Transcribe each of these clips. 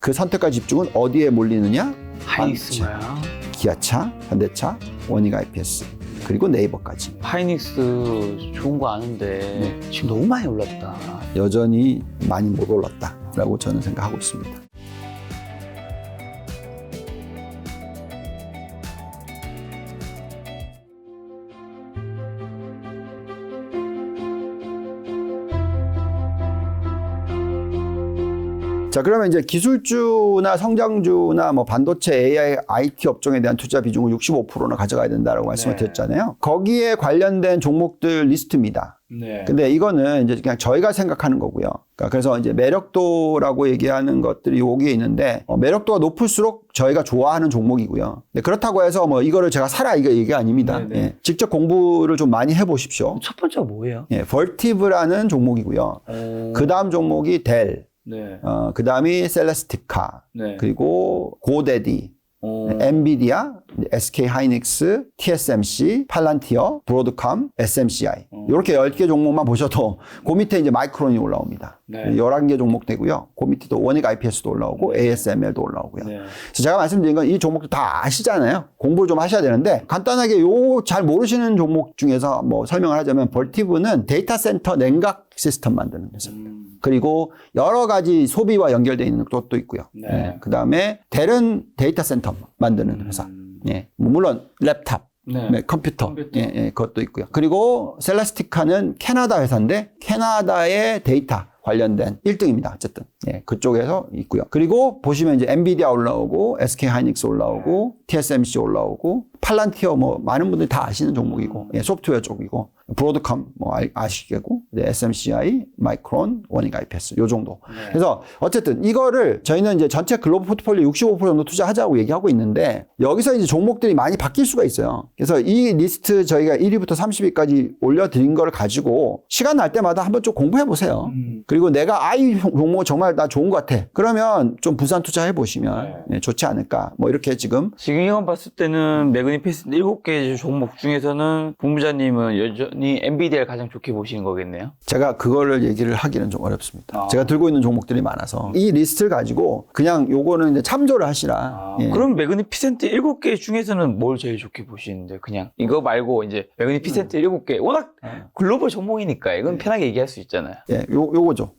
그 선택과 집중은 어디에 몰리느냐? 하이닉스가요. 기아차, 현대차, 원익 IPS, 그리고 네이버까지. 하이닉스 좋은 거 아는데 지금 너무 많이 올랐다. 여전히 많이 못 올랐다라고 저는 생각하고 있습니다. 자, 그러면 이제 기술주나 성장주나 뭐 반도체, AI, IT 업종에 대한 투자 비중을 65%나 가져가야 된다라고 말씀을 드렸잖아요. 거기에 관련된 종목들 리스트입니다. 네. 근데 이거는 이제 그냥 저희가 생각하는 거고요. 그러니까 그래서 이제 매력도라고 얘기하는 것들이 여기에 있는데 매력도가 높을수록 저희가 좋아하는 종목이고요. 근데 그렇다고 해서 뭐 이거를 제가 사라 이거 얘기 아닙니다. 예. 직접 공부를 좀 많이 해보십시오. 첫 번째가 뭐예요? 예, 벌티브라는 종목이고요. 그 다음 종목이 델. 네. 그 다음이 셀레스티카, 네. 그리고 고데디, 엔비디아, SK 하이닉스, TSMC, 팔란티어, 브로드컴, SMCI. 이렇게 10개 종목만 보셔도 그 밑에 이제 마이크론이 올라옵니다. 네. 11개 종목 되고요. 그 밑에도 원익 IPS도 올라오고 ASML도 올라오고요. 네. 그래서 제가 말씀드린 건 이 종목도 다 아시잖아요. 공부를 좀 하셔야 되는데 간단하게 요 잘 모르시는 종목 중에서 뭐 설명을 하자면 벌티브는 데이터 센터 냉각 시스템 만드는 회사입니다. 그리고 여러 가지 소비와 연결되어 있는 것도 있고요. 네. 예, 그다음에 델은 데이터 센터 만드는 회사. 예, 뭐 물론 랩탑, 네. 컴퓨터. 예, 예, 그것도 있고요. 그리고 셀라스티카는 캐나다 회사인데 캐나다의 데이터 관련된 1등입니다. 어쨌든. 예, 그쪽에서 있고요. 그리고 보시면 이제 엔비디아 올라오고 SK 하이닉스 올라오고 TSMC 올라오고 팔란티어 뭐 많은 분들이 다 아시는 종목이고 예, 소프트웨어 쪽이고 브로드컴 뭐 아시겠고 SMCI, 마이크론, 원익 IPS 요 정도. 네. 그래서 어쨌든 이거를 저희는 이제 전체 글로벌 포트폴리오 65% 정도 투자하자고 얘기하고 있는데 여기서 이제 종목들이 많이 바뀔 수가 있어요. 그래서 이 리스트 저희가 1위부터 30위까지 올려드린 걸 가지고 시간 날 때마다 한번 좀 공부해 보세요. 그리고 내가 이 종목 정말 나 좋은 것 같아. 그러면 좀 분산 투자해 보시면 예, 좋지 않을까. 뭐 이렇게 지금 이건 봤을 때는 매그니피센트 7개 종목 중에서는 본부장님은 여전히 엔비디아를 가장 좋게 보시는 거겠네요. 제가 그거를 얘기를 하기는 좀 어렵습니다. 제가 들고 있는 종목들이 많아서 이 리스트를 가지고 그냥 요거는 이제 참조를 하시라. 예. 그럼 매그니피센트 7개 중에서는 뭘 제일 좋게 보시는데 그냥 이거 말고 이제 매그니피센트 7개 워낙 글로벌 종목이니까 이건 편하게 얘기할 수 있잖아요. 예, 요거죠.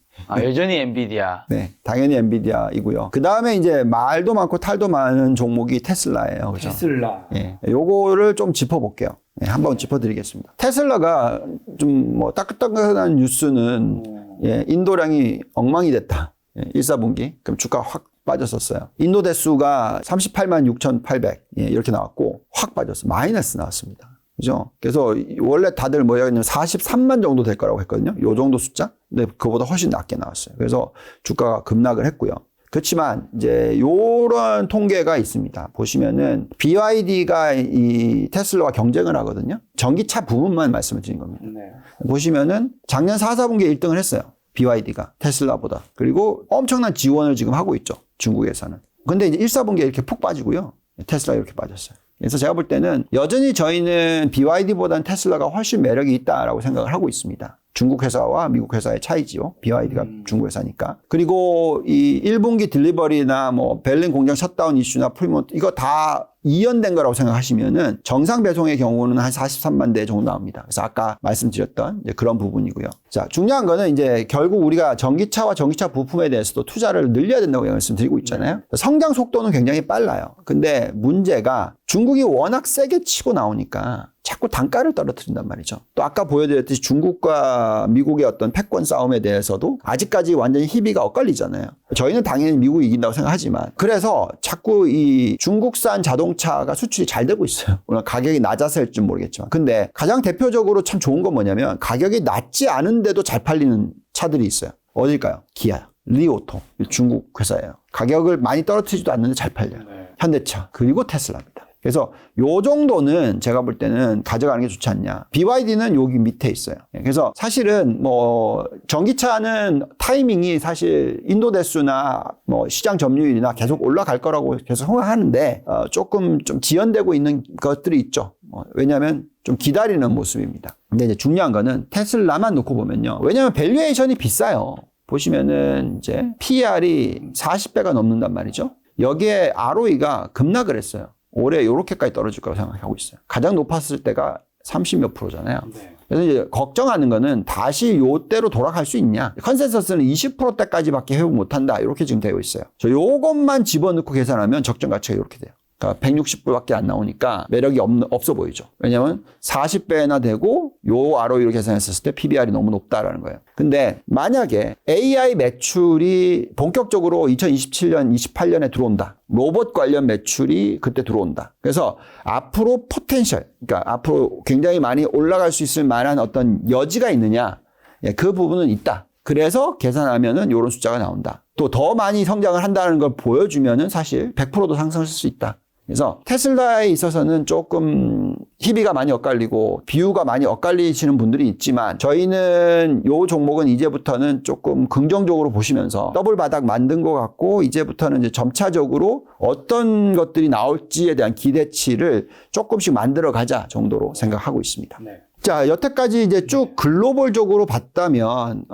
여전히 엔비디아. 네, 당연히 엔비디아이고요. 그 다음에 이제 말도 많고 탈도 많은 종목이 테슬라예요. 그죠? 테슬라. 예, 요거를 좀 짚어볼게요. 예, 한번 짚어드리겠습니다. 테슬라가 좀 뭐 따끈따끈한 뉴스는 예, 인도량이 엉망이 됐다. 예, 1사분기. 그럼 주가 확 빠졌었어요. 인도 대수가 38만 6,800 예, 이렇게 나왔고 확 빠졌어요. 마이너스 나왔습니다. 그죠? 그래서 원래 다들 뭐였냐면 43만 정도 될 거라고 했거든요. 요 정도 숫자. 근데 그거보다 훨씬 낮게 나왔어요. 그래서 주가가 급락을 했고요. 그렇지만 이제 요런 통계가 있습니다. 보시면은 BYD가 이 테슬라와 경쟁을 하거든요. 전기차 부분만 말씀을 드린 겁니다. 네. 보시면은 작년 4, 4분기에 1등을 했어요. BYD가 테슬라보다. 그리고 엄청난 지원을 지금 하고 있죠. 중국에서는. 근데 이제 1, 4분기에 이렇게 푹 빠지고요. 테슬라가 이렇게 빠졌어요. 그래서 제가 볼 때는 여전히 저희는 BYD보다는 테슬라가 훨씬 매력이 있다라고 생각을 하고 있습니다. 중국 회사와 미국 회사의 차이지요. BYD가 중국 회사니까. 그리고 이 1분기 딜리버리나 뭐 벨린 공장 셧다운 이슈나 프리모트 이거 다 이연된 거라고 생각하시면은 정상 배송의 경우는 한 43만 대 정도 나옵니다. 그래서 아까 말씀드렸던 이제 그런 부분이고요. 자, 중요한 거는 이제 결국 우리가 전기차와 전기차 부품에 대해서도 투자를 늘려야 된다고 말씀드리고 있잖아요. 성장 속도는 굉장히 빨라요. 근데 문제가 중국이 워낙 세게 치고 나오니까 자꾸 단가를 떨어뜨린단 말이죠. 또 아까 보여드렸듯이 중국과 미국의 어떤 패권 싸움에 대해서도 아직까지 완전히 희비가 엇갈리잖아요. 저희는 당연히 미국이 이긴다고 생각하지만 그래서 자꾸 이 중국산 자동차가 수출이 잘 되고 있어요. 물론 가격이 낮아서일지 모르겠지만. 근데 가장 대표적으로 참 좋은 건 뭐냐면 가격이 낮지 않은데도 잘 팔리는 차들이 있어요. 어딜까요? 기아, 리오토, 중국 회사예요. 가격을 많이 떨어뜨리지도 않는데 잘 팔려요. 현대차, 그리고 테슬라입니다. 그래서 요 정도는 제가 볼 때는 가져가는 게 좋지 않냐. BYD는 여기 밑에 있어요. 그래서 사실은 뭐 전기차는 타이밍이 사실 인도 대수나 뭐 시장 점유율이나 계속 올라갈 거라고 계속 생각하는데 조금 좀 지연되고 있는 것들이 있죠. 왜냐하면 좀 기다리는 모습입니다. 근데 이제 중요한 거는 테슬라만 놓고 보면요. 왜냐하면 밸류에이션이 비싸요. 보시면은 이제 PER이 40배가 넘는단 말이죠. 여기에 ROE가 급락을 했어요. 올해 요렇게까지 떨어질 거라고 생각하고 있어요. 가장 높았을 때가 30 몇 프로잖아요. 네. 그래서 이제 걱정하는 거는 다시 요때로 돌아갈 수 있냐. 컨센서스는 20%대까지밖에 회복 못한다. 이렇게 지금 되어 있어요. 저 요것만 집어넣고 계산하면 적정 가치가 이렇게 돼요. 그러니까 160불밖에 안 나오니까 매력이 없어 보이죠. 왜냐하면 40배나 되고 요 ROE로 계산했을 때 PBR이 너무 높다라는 거예요. 근데 만약에 AI 매출이 본격적으로 2027년, 28년에 들어온다. 로봇 관련 매출이 그때 들어온다. 그래서 앞으로 포텐셜, 그러니까 앞으로 굉장히 많이 올라갈 수 있을 만한 어떤 여지가 있느냐. 예, 그 부분은 있다. 그래서 계산하면은 이런 숫자가 나온다. 또 더 많이 성장을 한다는 걸 보여주면은 사실 100%도 상승할 수 있다. 그래서 테슬라에 있어서는 조금 희비가 많이 엇갈리고 비유가 많이 엇갈리시는 분들이 있지만 저희는 요 종목은 이제부터는 조금 긍정적으로 보시면서 더블 바닥 만든 것 같고 이제부터는 이제 점차적으로 어떤 것들이 나올지에 대한 기대치를 조금씩 만들어 가자 정도로 생각하고 있습니다. 네. 자, 여태까지 이제 쭉 글로벌적으로 봤다면,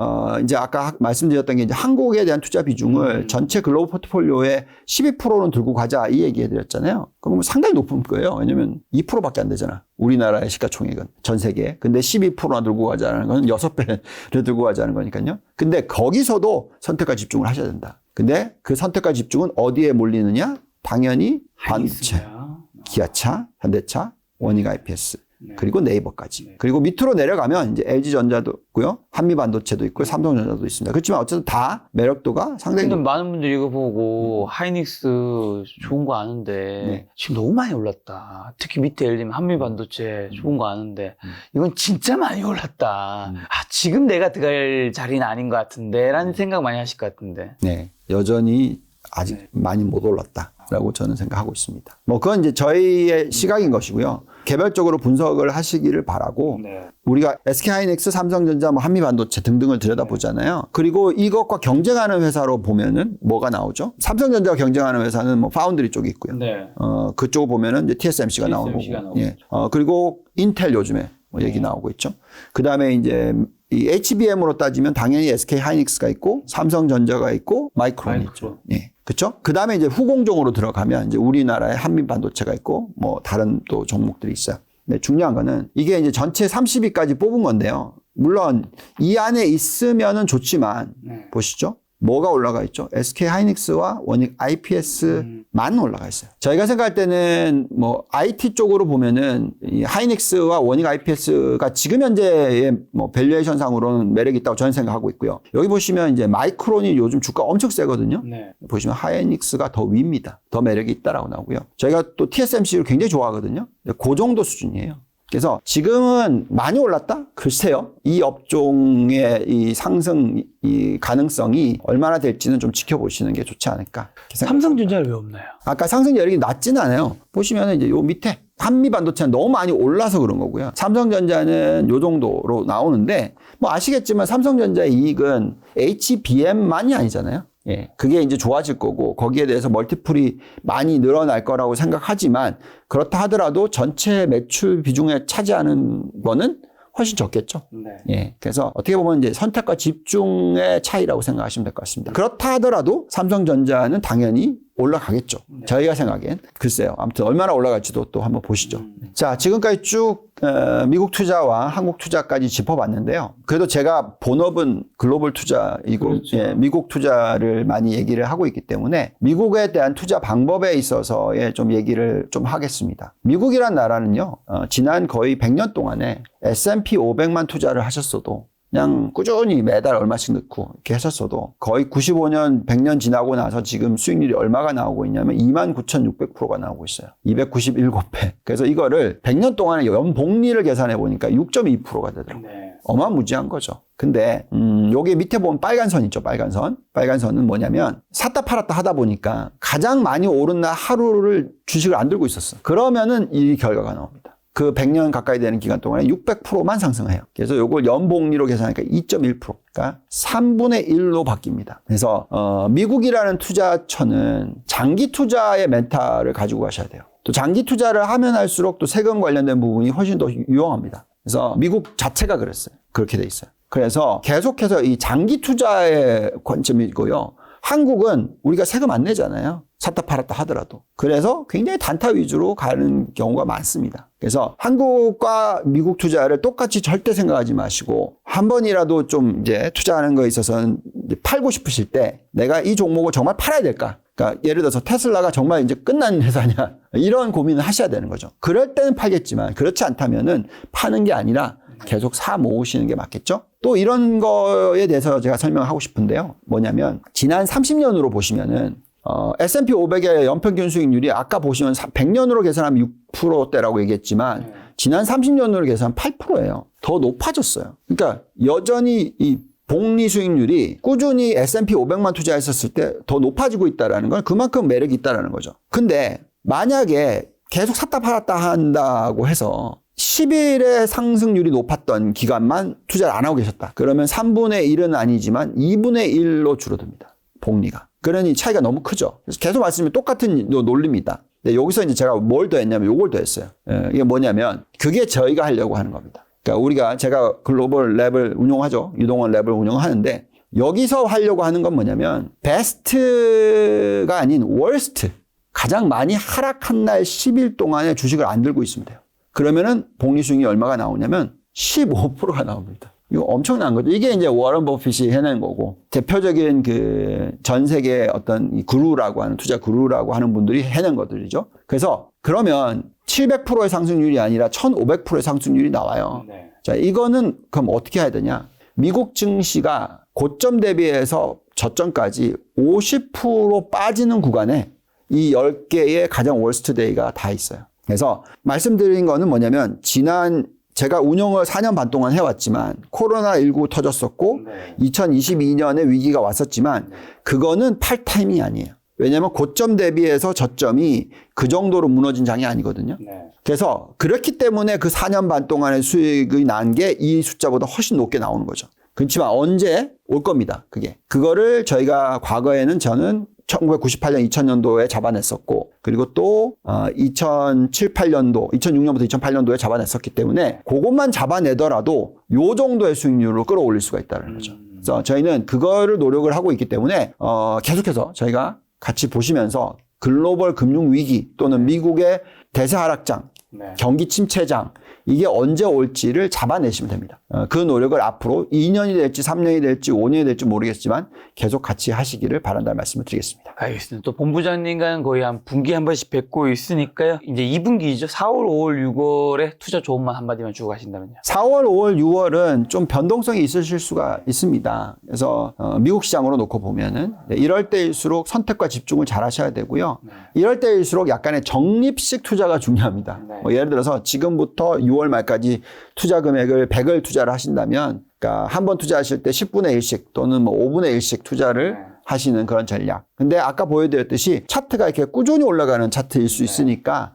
이제 아까 말씀드렸던 게 이제 한국에 대한 투자 비중을 전체 글로벌 포트폴리오의 12%는 들고 가자 이 얘기 해드렸잖아요. 그럼 상당히 높은 거예요. 왜냐면 2%밖에 안 되잖아. 우리나라의 시가총액은 전 세계. 근데 12%나 들고 가자는 건 6배를 들고 가자는 거니까요. 근데 거기서도 선택과 집중을 하셔야 된다. 근데 그 선택과 집중은 어디에 몰리느냐? 당연히 반도체, 하이닉스야. 기아차, 현대차, 원익 IPS. 네. 그리고 네이버까지. 네. 그리고 밑으로 내려가면 이제 LG전자도 있고요. 한미반도체도 있고 삼성전자도 있습니다. 그렇지만 어쨌든 다 매력도가 상당히 근데 많은 분들이 이거 보고 하이닉스 좋은 거 아는데 네. 지금 너무 많이 올랐다. 특히 밑에 예를 들면 한미반도체 좋은 거 아는데 이건 진짜 많이 올랐다. 아, 지금 내가 들어갈 자리는 아닌 것 같은데 라는 생각 많이 하실 것 같은데. 네, 여전히 아직 네. 많이 못 올랐다라고 저는 생각하고 있습니다. 뭐 그건 이제 저희의 시각인 것이고요. 개별적으로 분석을 하시기를 바라고 네. 우리가 SK하이닉스, 삼성전자, 뭐 한미반도체 등등을 들여다보잖아요. 그리고 이것과 경쟁하는 회사로 보면은 뭐가 나오죠? 삼성전자와 경쟁하는 회사는 뭐 파운드리 쪽이 있고요. 네. 그쪽 보면은 이제 TSMC가 나오는 TSMC가 거고. 나오고. 예. 그리고 인텔 요즘에 뭐 얘기 나오고 있죠. 그 다음에 이제 이 HBM으로 따지면 당연히 SK 하이닉스가 있고 삼성전자가 있고 마이크론이 있죠. 예. 그렇죠? 그 다음에 이제 후공종으로 들어가면 이제 우리나라의 한미반도체가 있고 뭐 다른 또 종목들이 있어요. 근데 중요한 거는 이게 이제 전체 30위까지 뽑은 건데요. 물론 이 안에 있으면은 좋지만 네. 보시죠. 뭐가 올라가 있죠? SK 하이닉스와 원익 IPS만 올라가 있어요. 저희가 생각할 때는 뭐 IT 쪽으로 보면은 이 하이닉스와 원익 IPS가 지금 현재의 뭐 밸류에이션 상으로는 매력이 있다고 저는 생각하고 있고요. 여기 보시면 이제 마이크론이 요즘 주가 엄청 세거든요. 네. 보시면 하이닉스가 더 위입니다. 더 매력이 있다라고 나오고요. 저희가 또 TSMC를 굉장히 좋아하거든요. 그 정도 수준이에요. 그래서 지금은 많이 올랐다? 글쎄요. 이 업종의 이 상승 이 가능성이 얼마나 될지는 좀 지켜보시는 게 좋지 않을까. 삼성전자는 왜 없나요? 아까 상승 여력이 낮지는 않아요. 보시면 이제 요 밑에 한미반도체는 너무 많이 올라서 그런 거고요. 삼성전자는 요 정도로 나오는데 뭐 아시겠지만 삼성전자의 이익은 HBM만이 아니잖아요. 예. 그게 이제 좋아질 거고 거기에 대해서 멀티플이 많이 늘어날 거라고 생각하지만 그렇다 하더라도 전체 매출 비중에 차지하는 거는 훨씬 적겠죠. 네. 예. 그래서 어떻게 보면 이제 선택과 집중의 차이라고 생각하시면 될 것 같습니다. 그렇다 하더라도 삼성전자는 당연히 올라가겠죠. 네. 저희가 생각엔. 글쎄요. 아무튼 얼마나 올라갈지도 또 한번 보시죠. 자, 지금까지 쭉 미국 투자와 한국 투자까지 짚어봤는데요. 그래도 제가 본업은 글로벌 투자이고 그렇죠. 예, 미국 투자를 많이 얘기를 하고 있기 때문에 미국에 대한 투자 방법에 있어서의 좀 얘기를 좀 하겠습니다. 미국이란 나라는요. 지난 거의 100년 동안에 S&P 500만 투자를 하셨어도 그냥 꾸준히 매달 얼마씩 넣고 이렇게 하셨어도 거의 95년, 100년 지나고 나서 지금 수익률이 얼마가 나오고 있냐면 29,600%가 나오고 있어요. 297배. 그래서 이거를 100년 동안의 연복리를 계산해 보니까 6.2%가 되더라고요. 네. 어마무지한 거죠. 근데 요게 밑에 보면 빨간 선 있죠. 빨간 선. 빨간 선은 뭐냐면 샀다 팔았다 하다 보니까 가장 많이 오른 날 하루를 주식을 안 들고 있었어. 그러면은 이 결과가 나옵니다. 그 100년 가까이 되는 기간 동안에 600%만 상승해요. 그래서 요걸 연복리로 계산하니까 2.1%. 그러니까 3분의 1로 바뀝니다. 그래서 미국이라는 투자처는 장기 투자의 멘탈을 가지고 가셔야 돼요. 또 장기 투자를 하면 할수록 또 세금 관련된 부분이 훨씬 더 유용합니다. 그래서 미국 자체가 그랬어요. 그렇게 돼 있어요. 그래서 계속해서 이 장기 투자의 관점이고요. 한국은 우리가 세금 안 내잖아요. 샀다 팔았다 하더라도. 그래서 굉장히 단타 위주로 가는 경우가 많습니다. 그래서 한국과 미국 투자를 똑같이 절대 생각하지 마시고 한 번이라도 좀 이제 투자하는 거에 있어서는 팔고 싶으실 때 내가 이 종목을 정말 팔아야 될까? 그러니까 예를 들어서 테슬라가 정말 이제 끝난 회사냐? 이런 고민을 하셔야 되는 거죠. 그럴 때는 팔겠지만 그렇지 않다면은 파는 게 아니라 계속 사 모으시는 게 맞겠죠? 또 이런 거에 대해서 제가 설명하고 싶은데요. 뭐냐면 지난 30년으로 보시면은 S&P 500의 연평균 수익률이 아까 보시면 100년으로 계산하면 6%대라고 얘기했지만 지난 30년으로 계산하면 8%예요. 더 높아졌어요. 그러니까 여전히 이 복리 수익률이 꾸준히 S&P 500만 투자했었을 때 더 높아지고 있다는 건 그만큼 매력이 있다는 거죠. 근데 만약에 계속 샀다 팔았다 한다고 해서 10일의 상승률이 높았던 기간만 투자를 안 하고 계셨다. 그러면 3분의 1은 아니지만 2분의 1로 줄어듭니다. 복리가. 그러니 차이가 너무 크죠. 그래서 계속 말씀드리면 똑같은 논리입니다. 근데 여기서 이제 제가 뭘 더했냐면 요걸 더했어요. 이게 뭐냐면 그게 저희가 하려고 하는 겁니다. 그러니까 제가 글로벌 랩을 운영하죠. 유동원 랩을 운영하는데 여기서 하려고 하는 건 뭐냐면 베스트가 아닌 월스트. 가장 많이 하락한 날 10일 동안에 주식을 안 들고 있으면 돼요. 그러면은 복리 수익이 얼마가 나오냐면 15%가 나옵니다. 이거 엄청난 거죠. 이게 이제 워런 버핏이 해낸 거고 대표적인 그 전 세계 어떤 이 구루라고 하는 투자 구루라고 하는 분들이 해낸 것들이죠. 그래서 그러면 700%의 상승률이 아니라 1500%의 상승률이 나와요. 네. 자, 이거는 그럼 어떻게 해야 되냐? 미국 증시가 고점 대비해서 저점까지 50% 빠지는 구간에 이 10개의 가장 월스트 데이가 다 있어요. 그래서 말씀드린 거는 뭐냐면 지난 제가 운영을 4년 반 동안 해왔지만 코로나19 터졌었고 2022년에 위기가 왔었지만 그거는 팔 타임이 아니에요. 왜냐하면 고점 대비해서 저점이 그 정도로 무너진 장이 아니거든요. 그래서 그렇기 때문에 그 4년 반 동안의 수익이 난 게 이 숫자보다 훨씬 높게 나오는 거죠. 그렇지만 언제 올 겁니다. 그거를 저희가 과거에는 저는 1998년, 2000년도에 잡아냈었고 그리고 또 2007, 8년도, 2006년부터 2008년도에 잡아냈었기 때문에 그것만 잡아내더라도 요 정도의 수익률로 끌어올릴 수가 있다는 거죠. 그래서 저희는 그거를 노력을 하고 있기 때문에 계속해서 저희가 같이 보시면서 글로벌 금융 위기 또는 미국의 대세 하락장, 경기 침체장 이게 언제 올지를 잡아내시면 됩니다. 그 노력을 앞으로 2년이 될지 3년이 될지 5년이 될지 모르겠지만 계속 같이 하시기를 바란다는 말씀을 드리겠습니다. 알겠습니다. 또 본부장님과는 거의 한 분기에 한 번씩 뵙고 있으니까요. 이제 2분기죠. 4월, 5월, 6월에 투자 조언만 한마디만 주고 가신다면요. 4월, 5월, 6월은 좀 변동성이 있으실 수가 있습니다. 그래서 미국 시장으로 놓고 보면은 이럴 때일수록 선택과 집중을 잘 하셔야 되고요. 이럴 때일수록 약간의 적립식 투자가 중요합니다. 예를 들어서 지금부터 6월 말까지 투자 금액을 100을 투자를 하신다면 그러니까 한 번 투자하실 때 10분의 1씩 또는 뭐 5분의 1씩 투자를 하시는 그런 전략. 근데 아까 보여드렸듯이 차트가 이렇게 꾸준히 올라가는 차트일 수 있으니까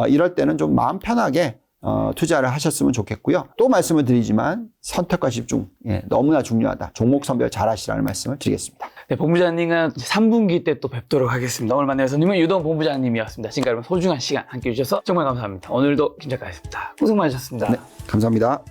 이럴 때는 좀 마음 편하게 투자를 하셨으면 좋겠고요. 또 말씀을 드리지만 선택과 집중 너무나 중요하다. 종목 선별 잘 하시라는 말씀을 드리겠습니다. 네, 본부장님은 3분기 때 또 뵙도록 하겠습니다. 오늘 만난 손님은 유동 본부장님이었습니다. 지금까지 여러분 소중한 시간 함께 해주셔서 정말 감사합니다. 오늘도 김 작가였습니다. 고생 많으셨습니다. 네, 감사합니다.